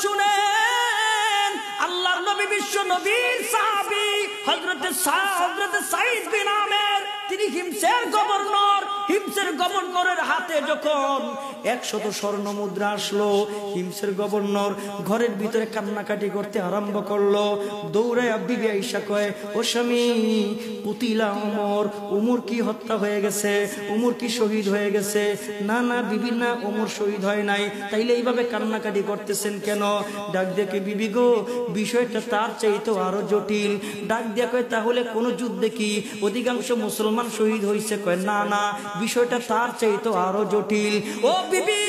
শুনেন, আল্লাহর নবী বিশ্ব নবীর সাহাবী হযরত সাঈদ বিন আমের, তিনি হিমসের গভর্নর। হিমসের গভর্নরের হাতে যখন 100 স্বর্ণ মুদ্রা আসলো, হিমসের গভর্নর ঘরের ভিতরে কান্নাকাটি করতে আরম্ভ করলো। দৌড়ায় বিবি আয়েশা কয়, ও স্বামী, কুতিলা ওমর, ওমর কি হত্যা হয়ে গেছে, ওমর কি শহীদ হয়ে গেছে? না না বিবি, না, ওমর শহীদ হয় নাই। তাইলে এইভাবে কান্নাকাটি করতেছেন কেন? ডাক দেখে, বিবি গো, বিষয়টা তার চাইতো আরো জটিল। ডাক দিয়া কয়, তাহলে কোন যুদ্ধে কি অধিকাংশ মুসলমান শহীদ হয়েছে? কয়, না না, বিষয়টা তার চাইতো আরো জটিল। ও বিবি,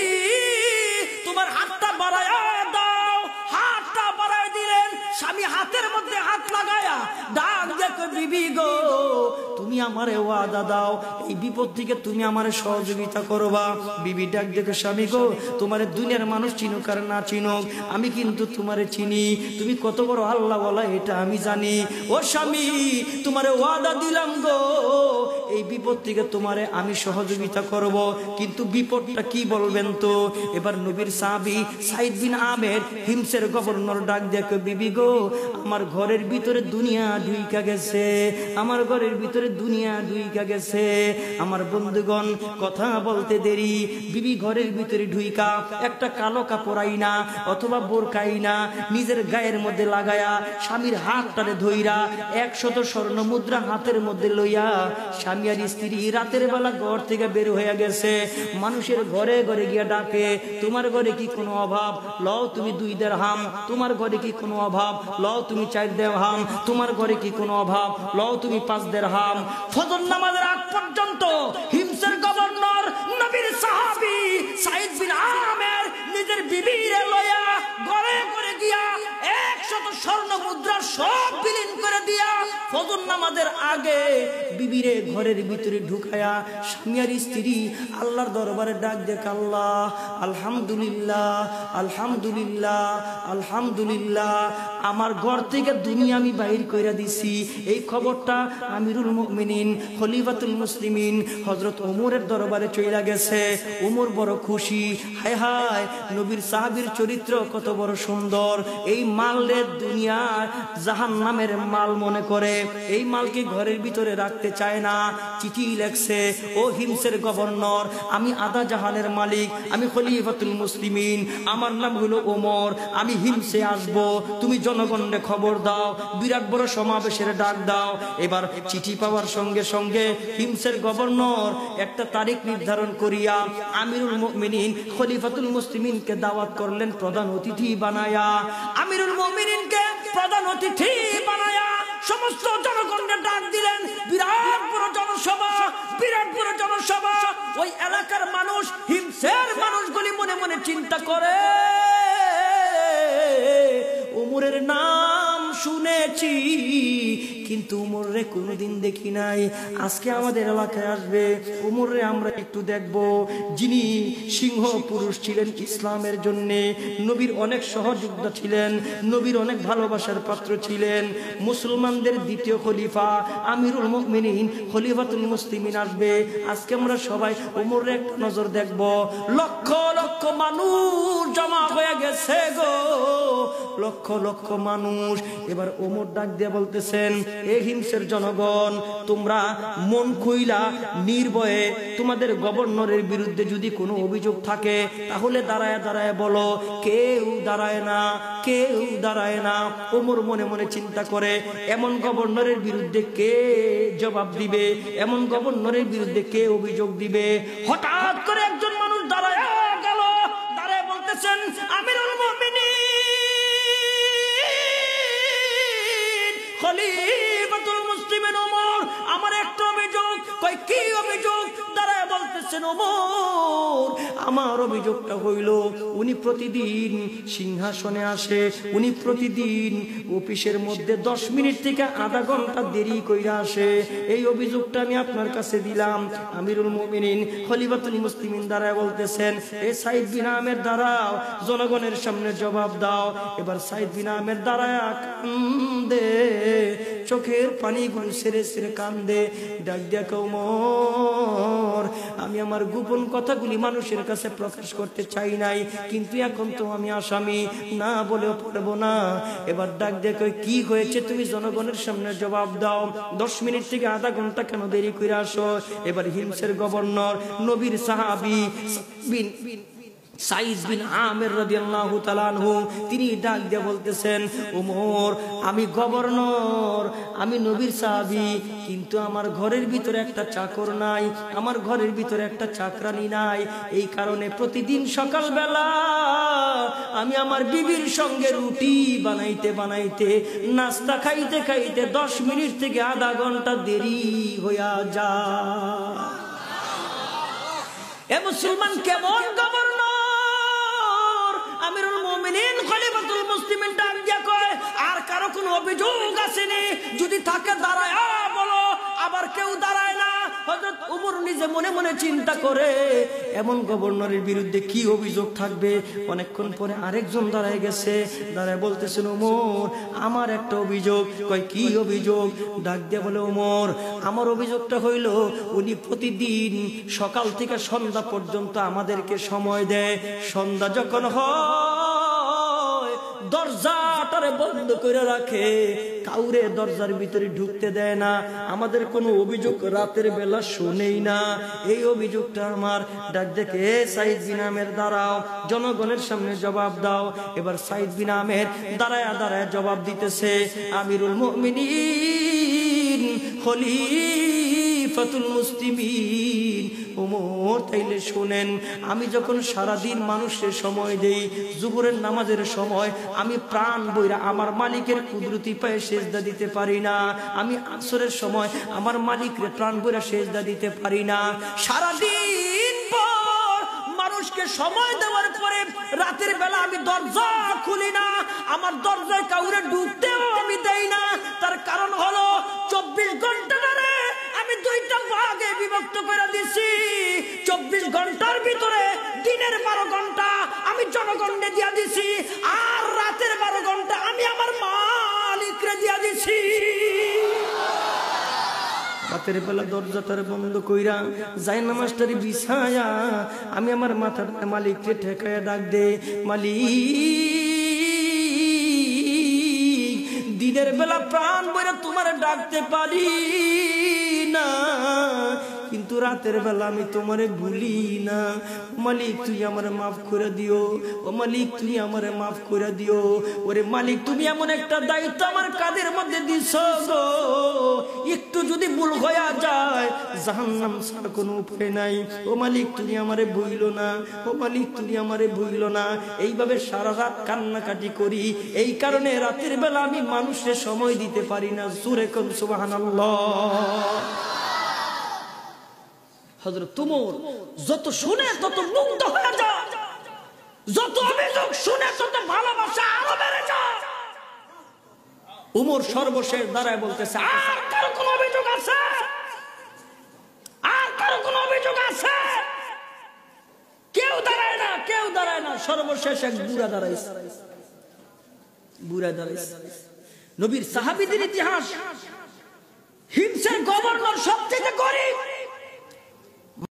তোমার হাতটা বাড়ায়া দাও। হাতটা বাড়ায় দিলেন। স্বামী হাতের মধ্যে হাত লাগায়া ডাক দেখো, বিবি গো, তুমি আমারে ওয়াদা দাও, এই বিপদ থেকে তুমি আমারে সহযোগিতা করবা। বিবি ডাক দেখো, স্বামী গো, তোমারে দুনিয়ার মানুষ চিনুক আর না চিনুক, আমি কিন্তু তোমারে চিনি, তুমি কত বড় আল্লাহ ওয়ালা এটা আমি জানি। ও স্বামী, তোমারে ওয়াদা দিলাম গো, এই বিপদ থেকে তোমারে আমি সহযোগিতা করব, কিন্তু বিপদটা কি বলবেন তো? এবার নবীর সাহাবী সাঈদ বিন আমের হিমসের গভর্নর ডাক দেখো, বিবি গো, আমার ঘরের ভিতরে দুনিয়া ঢুইকা গেছে, আমার ঘরের ভিতরে দুনিয়া ঢুইকা গেছে। আমার বন্ধুগণ, কথা বলতে দেরি, বিবি ঘরের ভিতরে ঢুইকা একটা কালো কাপড় আইনা অথবা বোরকাই না নিজের গায়ের মধ্যে লাগায়া স্বামীর হাতটারে ধইরা 100 স্বর্ণ মুদ্রা হাতের মধ্যে লইয়া স্বামী আর স্ত্রী রাতের বেলা ঘর থেকে বের হয়ে গেছে। মানুষের ঘরে ঘরে গিয়া ডাকে, তোমার ঘরে কি কোনো অভাব? লও তুমি 2 দিরহাম। তোমার ঘরে কি কোনো অভাব? লও তুমি 4 দিরহাম। তোমার ঘরে কি কোনো অভাব? লও তুমি 5 দিরহাম। ফজর নামাজের আগ পর্যন্ত হিমসের গভর্নর নবীর সাহাবী সাঈদ বিন আমের নিজের বিবিরে লয়া ঘরে ঘরে গিয়া 100 স্বর্ণ মুদ্রা সব বিলীন করে দিয়া ফজর নামাজের আগে বিবিরে ঘরের ভিতরে ঢুকায়া স্বামী আর স্ত্রী আল্লাহর দরবারে ডাক দেখ, আল্লাহ, আলহামদুলিল্লাহ, আলহামদুলিল্লাহ, আলহামদুলিল্লাহ, আমার ঘর থেকে দুনিয়া আমি বাহির কইরা দিছি। এই খবরটা আমিরুল মুমিনিন খলিফাতুল মুসলিমিন হযরত ওমরের দরবারে চইলা গেছে। ওমর বড় খুশি, হায় হায়, নবীর সাহাবীর চরিত্র কত বড় সুন্দর। এই মালের দুনিয়ার জাহান্নামের মাল মনে করে, এই মালকে ঘরের ভিতরে রাখতে চায় না। চিঠি লেখছে, ও হিমসের গভর্নর, আমি আদা জাহানের মালিক, আমি খলিফাতুল মুসলিমিন, আমার নাম হলো ওমর, আমি হিমসে আসব, তুমি জনগণকে খবর দাও, বিরাট বড় সমাবেশের ডাক দাও। এবার চিঠি পাওয়ার সঙ্গে সঙ্গে হিমসের গভর্নর একটা তারিখ নির্ধারণ করিয়া আমিরুল মুমিনিন খলিফাতুল মুসলিমিনকে দাওয়াত করলেন প্রধান অতিথি বানায়া। আমিরুল মুমিনিনকে প্রধান অতিথি বানায়া সমস্ত জনগণকে ডাক দিলেন। বিরাট বড় জনসভা, বিরাট বড় জনসভা। ওই এলাকার মানুষ, হিমসের মানুষগুলি মনে মনে চিন্তা করে, ওমরের নাম শুনেছি কিন্তু ওমরে কোনোদিন দেখি নাই, আজকে আমাদের এলাকায় আসবে, ওমরে আমরা একটু দেখব। যিনি সিংহ পুরুষ ছিলেন ইসলামের জন্য, নবীর অনেক সহযোদ্ধা ছিলেন, নবীর অনেক ভালোবাসার পাত্র ছিলেন, মুসলমানদের দ্বিতীয় খলিফা আমিরুল মুমিনিন খলিফাতুল মুসলিমিন আসবে, আজকে আমরা সবাই ওমরে একটা নজর দেখব। লক্ষ লক্ষ মানুষ জমা হয়ে গেছে গো, লক্ষ লক্ষ মানুষ। এবার ওমর ডাক দিয়ে বলতেছেন, এ হিমসের জনগণ, তোমরা মন খুইলা নির্ভয়ে তোমাদের গভর্নরের বিরুদ্ধে যদি কোনো অভিযোগ থাকে তাহলে দাঁড়ায় দাঁড়ায় বলো। কেউ দাঁড়ায় না, কেউ দাঁড়ায় না। ওমর মনে মনে চিন্তা করে, এমন গভর্নরের বিরুদ্ধে কে জবাব দিবে, এমন গভর্নরের বিরুদ্ধে কে অভিযোগ দিবে। হঠাৎ করে একজন মানুষ দাঁড়ায় গেল, দাঁড়ায় বলতেছেন, আমিরুল মুমিনিন খলিফাতুল মুসলিমিন ওমর, আমার একটা অভিযোগ। কই কি অভিযোগ? দাঁড়ায় বলতেছেন, ওমর, আমার অভিযোগটা হইল উনি প্রতিদিন সিংহাসনে আসে, উনি প্রতিদিন অফিসের মধ্যে 10 মিনিট থেকে আধা ঘন্টা দেরি কইরা আসে। এই অভিযোগটা আমি আপনার কাছে দিলাম। আমিরুল মুমিনিন খলিফাতুল মুসলিমিন দাঁড়ায় বলতেছেন, এ সাঈদ বিন আমের দাঁড়াও, জনগণের সামনে জবাব দাও। এবার সাঈদ বিন আমের দাঁড়ায় কান্দে, চোখের পানি গুলো সেরে সেরে কান্দে, ডাক দিয়া কও, ওমর, আমি আমার গোপন কথাগুলি মানুষের কাছে প্রকাশ করতে চাই নাই, কিন্তু এখন তো আমি আসামি, না বলেও পারবো না। এবার ডাক দিয়ে কই, কি হয়েছে তুমি জনগণের সামনে জবাব দাও, 10 মিনিট থেকে আধা ঘন্টা কেন দেরি করে আসো? এবার হিমসের গভর্নর নবীর সাহাবী সাইদ বিন আমের রাদিয়াল্লাহু তাআলা আনহু তিনি ডাক দিয়ে বলতেছেন, ওমর আমি গভর্নর, আমি নবীর সাহাবী, কিন্তু আমার ঘরের ভিতরে একটা চাকর নাই, আমার ঘরের ভিতরে একটা চাকরানি নাই। এই কারণে প্রতিদিন সকালবেলা আমি আমার বিবির সঙ্গে রুটি বানাইতে বানাইতে, নাস্তা খাইতে খাইতে 10 মিনিট থেকে আধা ঘন্টা দেরি হইয়া যায়। এ মুসলমান কেমন গভর্নর? আমিরুল মুমিনিন খলিফাতুল মুসলিমিন ডাক দিয়া কয়, আর কারো কোনো অভিযোগ আসেনি? যদি থাকে দাঁড়ায় বলো। আবার কেউ দাঁড়ায় না। হযরত ওমর নিজে মনে মনে চিন্তা করে, এমন গভর্নরের বিরুদ্ধে কি অভিযোগ থাকবে? অনেকক্ষণ পরে আরেকজন দাঁড়ায় গেছে, দাঁড়ায় বলতেছেন, ওমর আমার একটা অভিযোগ। কয়, কি অভিযোগ? ডাক দিয়ে বলে, ওমর আমার অভিযোগটা হইল, উনি প্রতিদিন সকাল থেকে সন্ধ্যা পর্যন্ত আমাদেরকে সময় দেয়, সন্ধ্যা যখন হয় দরজাটারে বন্ধ করে রাখে, কাউরে দরজার ভিতরে ঢুকতে দেয় না, আমাদের কোনো অভিযোগ রাতের বেলা শুনেই না। এই অভিযোগটা আমার। ডাক দেখে, সাইদ বিন আমের দাঁড়াও, জনগণের সামনে জবাব দাও। এবার সাইদ বিন আমের দাঁড়ায় দাঁড়ায় জবাব দিতেছে, আমিরুল মুমিনিন খলিফাতুল মুসলিমিন ওমর, তাইলে শুনেন, আমি যখন সারাদিন মানুষের সময় দেই, জুহরের নামাজের সময় আমি প্রাণ বইরা আমার মালিকের কুদরতি পায়ে সেজদা দিতে পারি না, আমি আসরের সময় আমার মালিকরে প্রাণ বইরা সেজদা দিতে পারি না। সারাদিন পর মানুষকে সময় দেওয়ার পরে রাতের বেলা আমি দরজা খুলি না, আমার দরজায় কাউরে ঢুকতেও আমি দেই না। তার কারণ হলো 24 ঘন্টা ধরে আমি 2টা ভাগে বিভক্ত করে দিছি। 24 ঘন্টার ভিতরে দিনের 12 ঘন্টা আমি জনগণকে দিয়া দিছি, আর রাতের 12 ঘন্টা আমি আমার মালিকরে দিয়া দিছি। রাতের বেলা দরজাটারে বন্ধ কইরা যায় নামাজটারে বিছায়া আমি আমার মাথার মালিককে ঠেকায়া ডাক দে, মালিক দিনের বেলা প্রাণ বইরা তোমার ডাকতে পারি না, কিন্তু রাতের বেলা আমি তোমারে ভুলি না। মালিক তুই আমারে মাফ করে দিও, ও মালিক তুই আমারে মাফ করে দিও। ওরে মালিক, তুমি এমন একটা দায়িত্ব আমার কাঁধের মধ্যে দিছো গো, একটু যদি ভুল হয়ে যায় জাহান্নাম ছাড়া কোনো উপায় নাই। ও মালিক তুমি আমারে ভুইলো না, ও মালিক তুমি আমারে ভুইলো না। এইভাবে সারা রাত কান্নাকাটি করি, এই কারণে রাতের বেলা আমি মানুষের সময় দিতে পারি না। জোরে কোন সুবহানাল্লাহ। হযরত ওমর যত শুনে তত মুগ্ধ হয়ে যায়, যত অভিযোগ শুনে তত ভালোবাসা আরো বেড়ে যায়। ওমর সর্বশেষ দাঁড়ায় বলতেছে, আর কারো কোনো অভিযোগ আছে? আর কারো কোনো অভিযোগ আছে? কেউ দাঁড়ায় না, কেউ দাঁড়ায় না। সর্বশেষ এক বুড়া দাঁড়াইছে, বুড়া দাঁড়াইছে। নবীর সাহাবীদের ইতিহাস, হিমসের গভর্নর সবচেয়ে গরিব,